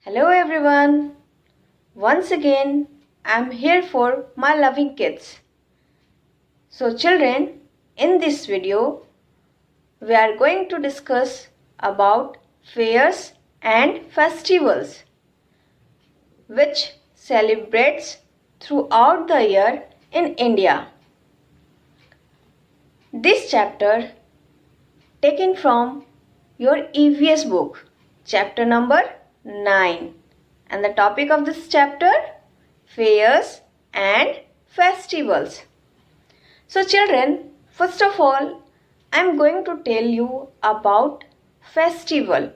Hello everyone. Once again, I'm here for my loving kids. So children, in this video, we are going to discuss about fairs and festivals which celebrates throughout the year in India. This chapter taken from your EVS book, chapter number 9. And the topic of this chapter, fairs and festivals. So children, first of all, I am going to tell you about festival.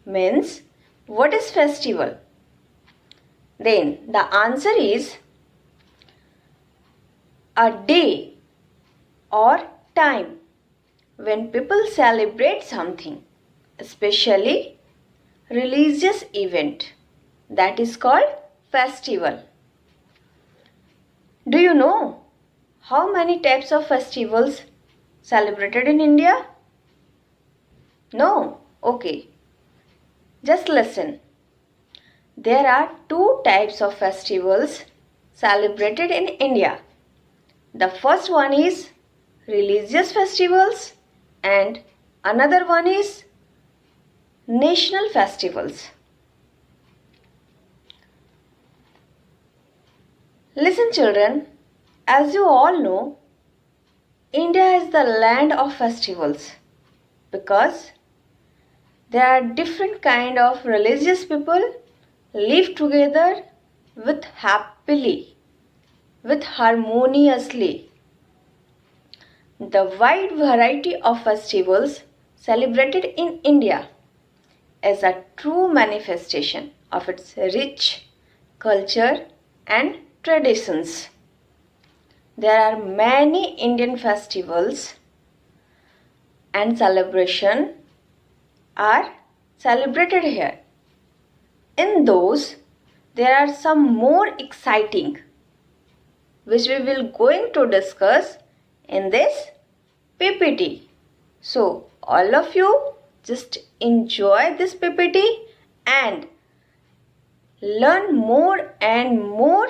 Means, what is festival? Then the answer is a day or time when people celebrate something, especially religious event, that is called festival. Do you know how many types of festivals celebrated in India? No? Okay. Just listen. There are two types of festivals celebrated in India. The first one is religious festivals and another one is national festivals. Listen children, as you all know, India is the land of festivals because there are different kind of religious people live together with happily, with harmoniously. The wide variety of festivals celebrated in India is a true manifestation of its rich culture and traditions. There are many Indian festivals and celebration are celebrated here. In those, there are some more exciting which we will going to discuss in this PPT. So all of you just enjoy this PPT and learn more and more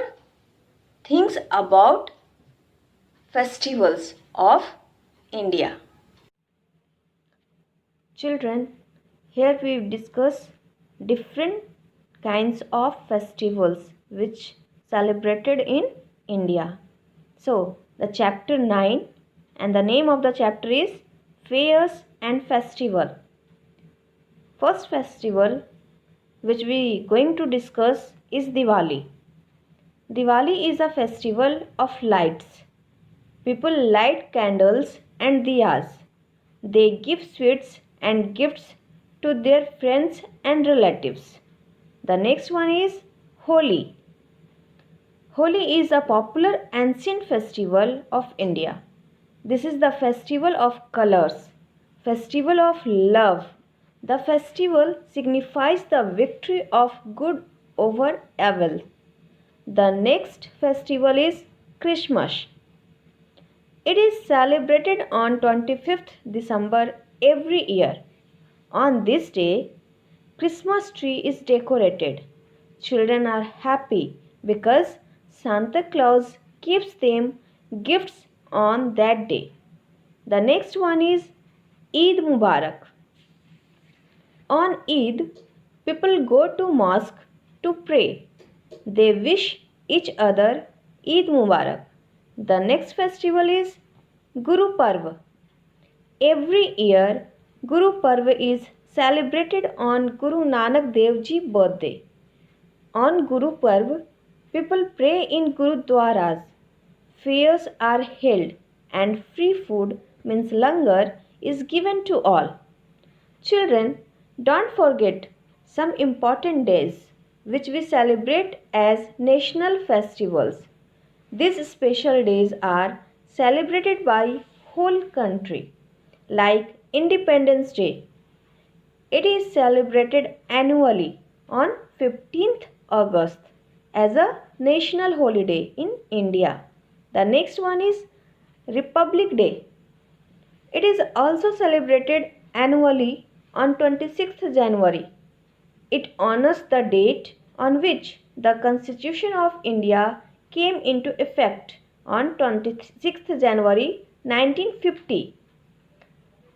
things about festivals of India. Children, here we discuss different kinds of festivals which celebrated in India. So, the chapter 9 and the name of the chapter is Fairs and Festival. First festival which we going to discuss is Diwali. Diwali is a festival of lights. People light candles and diyas. They give sweets and gifts to their friends and relatives. The next one is Holi. Holi is a popular ancient festival of India. This is the festival of colors, festival of love. The festival signifies the victory of good over evil. The next festival is Christmas. It is celebrated on 25th December every year. On this day, Christmas tree is decorated. Children are happy because Santa Claus gives them gifts on that day. The next one is Eid Mubarak. On Eid, people go to mosque to pray. They wish each other Eid Mubarak. The next festival is Guru Parv. Every year, Guru Parv is celebrated on Guru Nanak Dev Ji birthday. On Guru Parv, people pray in Gurudwaras. Fairs are held and free food means langar is given to all. Children, don't forget some important days which we celebrate as national festivals. These special days are celebrated by whole country like Independence Day. It is celebrated annually on 15th August as a national holiday in India. The next one is Republic Day. It is also celebrated annually on 26th January. It honors the date on which the Constitution of India came into effect on 26th January 1950.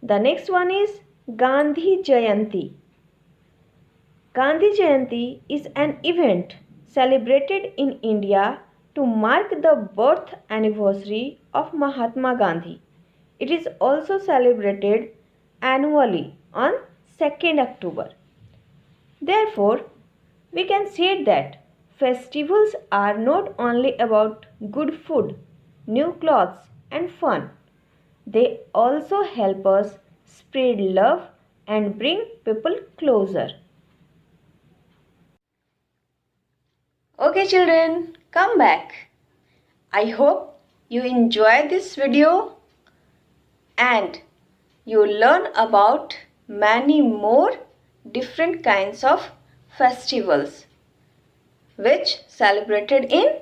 The next one is Gandhi Jayanti. Gandhi Jayanti is an event celebrated in India to mark the birth anniversary of Mahatma Gandhi. It is also celebrated annually on 2nd October. Therefore, we can say that festivals are not only about good food, new clothes, and fun. They also help us spread love and bring people closer. Okay children, come back. I hope you enjoy this video and you learn about many more different kinds of festivals which celebrated in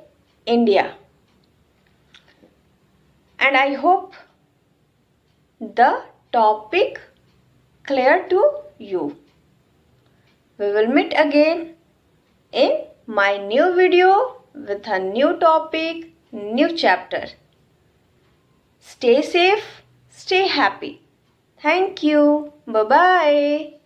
India. And I hope the topic clear to you. We will meet again in my new video with a new topic, new chapter. Stay safe, stay happy. Thank you. Bye-bye.